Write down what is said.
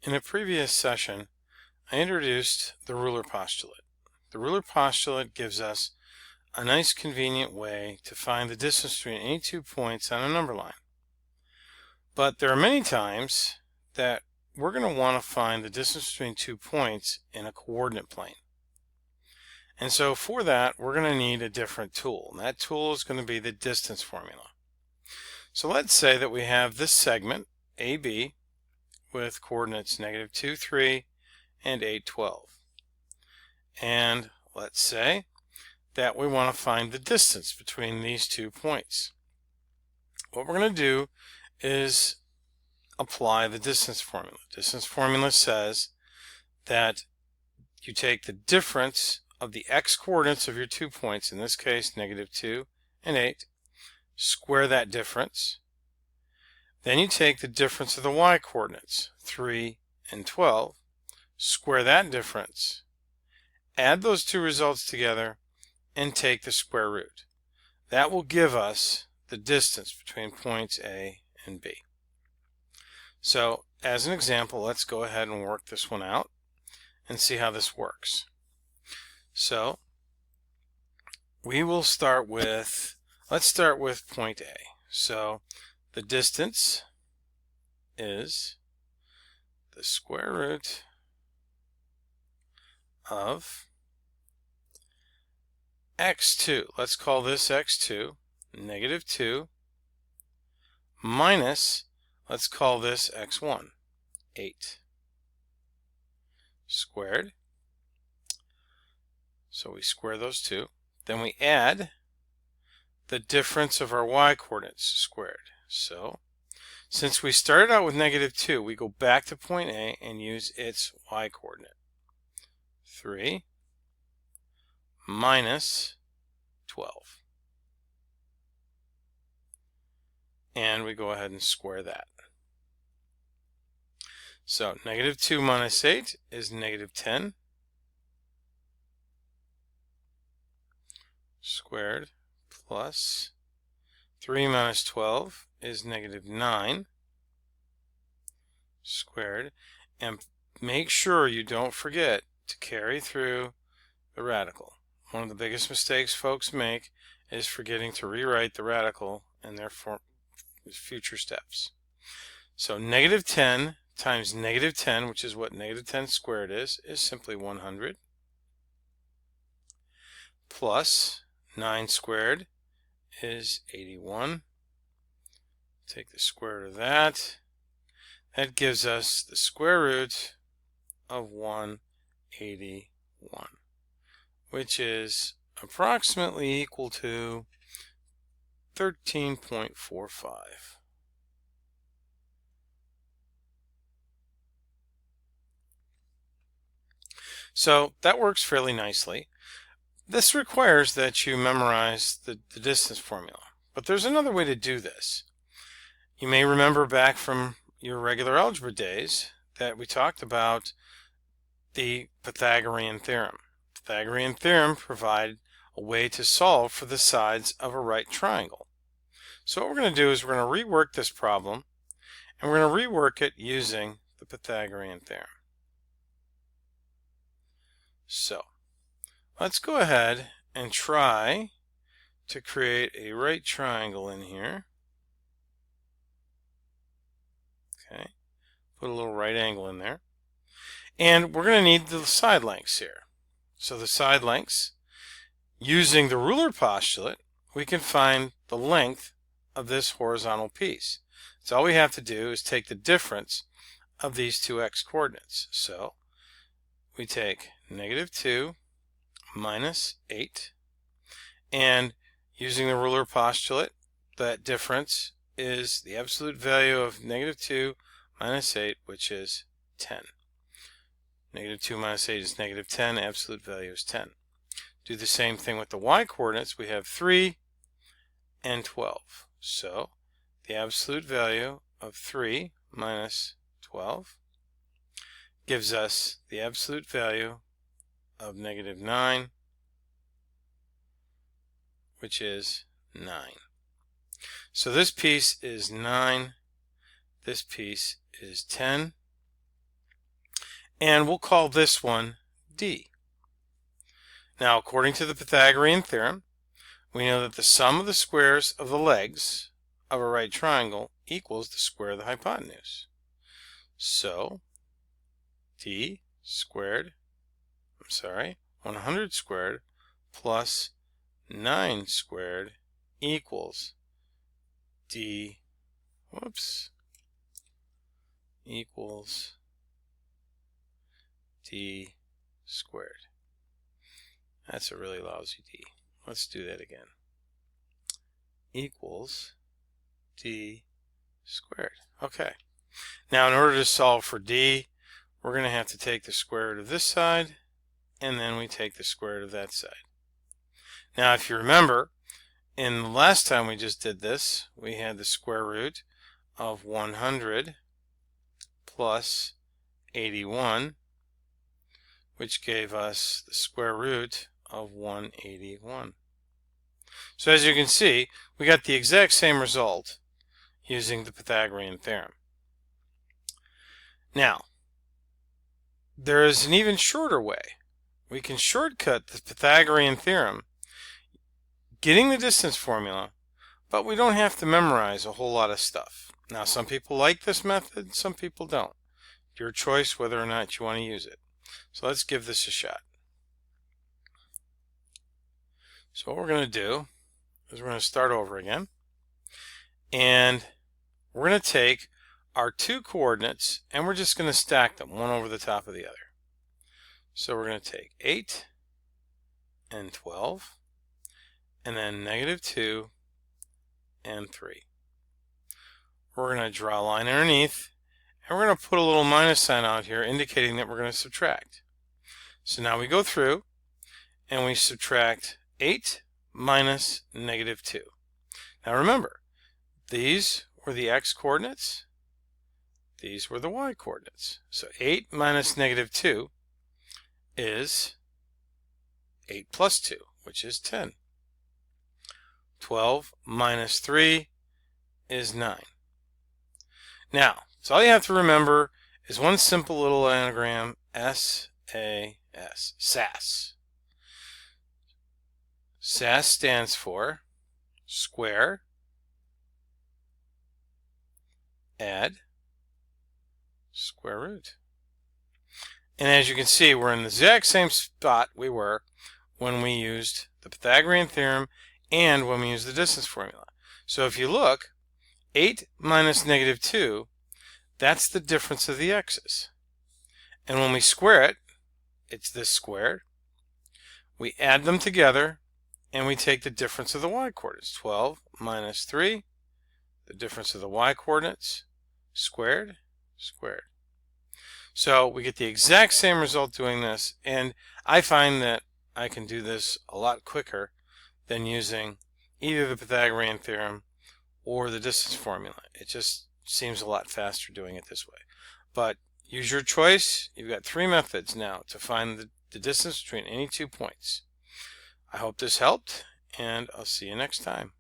In a previous session, I introduced the ruler postulate. The ruler postulate gives us a nice convenient way to find the distance between any 2 points on a number line. But there are many times that we're going to want to find the distance between 2 points in a coordinate plane. And so for that, we're going to need a different tool. And that tool is going to be the distance formula. So let's say that we have this segment, AB, with coordinates -2, 3, and 8, 12. And let's say that we want to find the distance between these 2 points. What we're going to do is apply the distance formula. Distance formula says that you take the difference of the x coordinates of your 2 points, in this case -2 and 8, square that difference. Then you take the difference of the y coordinates, 3 and 12, square that difference, add those two results together, and take the square root. That will give us the distance between points A and B. So, as an example, let's go ahead and work this one out and see how this works. So, we will start with, let's start with point A. So, the distance is the square root of x2. Let's call this x2, -2, minus, let's call this x1, 8, squared. So we square those two. Then we add the difference of our y coordinates squared. So, since we started out with -2, we go back to point A and use its y coordinate. 3 minus 12. And we go ahead and square that. So, -2 minus 8 is -10. Squared plus 3 minus 12 is -9 squared, and make sure you don't forget to carry through the radical. One of the biggest mistakes folks make is forgetting to rewrite the radical in their future steps. So -10 times -10, which is what -10 squared is simply 100, plus 9 squared is 81. Take the square root of that. That gives us the square root of 181, which is approximately equal to 13.45. So that works fairly nicely. This requires that you memorize the distance formula. But there's another way to do this. You may remember back from your regular algebra days that we talked about the Pythagorean theorem. The Pythagorean theorem provided a way to solve for the sides of a right triangle. So what we're going to do is we're going to rework this problem, and we're going to rework it using the Pythagorean theorem. So, let's go ahead and try to create a right triangle in here. Okay, put a little right angle in there. And we're going to need the side lengths here. So the side lengths, using the ruler postulate, we can find the length of this horizontal piece. So all we have to do is take the difference of these two x coordinates. So we take -2 minus 8, and using the ruler postulate, that difference is the absolute value of -2 minus 8, which is 10. -2 minus 8 is -10, absolute value is 10. Do the same thing with the y coordinates. We have 3 and 12. So the absolute value of 3 minus 12 gives us the absolute value of -9, which is 9. So this piece is 9, this piece is 10, and we'll call this one D. Now, according to the Pythagorean theorem, we know that the sum of the squares of the legs of a right triangle equals the square of the hypotenuse. So, D squared, 100 squared plus 9 squared equals D, equals D squared. That's a really lousy D. Let's do that again. Equals D squared. Okay. Now, in order to solve for D, we're going to have to take the square root of this side, and then we take the square root of that side. Now, if you remember, in the last time we just did this, we had the square root of 100 plus 81, which gave us the square root of 181. So as you can see, we got the exact same result using the Pythagorean theorem. Now, there is an even shorter way. We can shortcut the Pythagorean theorem getting the distance formula, but we don't have to memorize a whole lot of stuff. Now, some people like this method, some people don't. Your choice whether or not you want to use it. So let's give this a shot. So what we're going to do is we're going to start over again, and we're going to take our two coordinates and we're just going to stack them one over the top of the other. So we're going to take 8 and 12 and then -2 and 3. We're going to draw a line underneath, and we're going to put a little minus sign out here indicating that we're going to subtract. So now we go through and we subtract 8 minus -2. Now remember, these were the x coordinates, these were the y coordinates. So 8 minus -2 is 8 plus 2, which is 10. 12 minus 3 is 9. Now, so all you have to remember is one simple little anagram, S-A-S, SAS. SAS stands for square, add, square root. And as you can see, we're in the exact same spot we were when we used the Pythagorean theorem and when we used the distance formula. So if you look, 8 minus -2, that's the difference of the x's. And when we square it, it's this squared. We add them together, and we take the difference of the y coordinates. 12 minus 3, the difference of the y coordinates, squared, squared. So we get the exact same result doing this, and I find that I can do this a lot quicker than using either the Pythagorean theorem or the distance formula. It just seems a lot faster doing it this way. But use your choice. You've got 3 methods now to find the distance between any 2 points. I hope this helped, and I'll see you next time.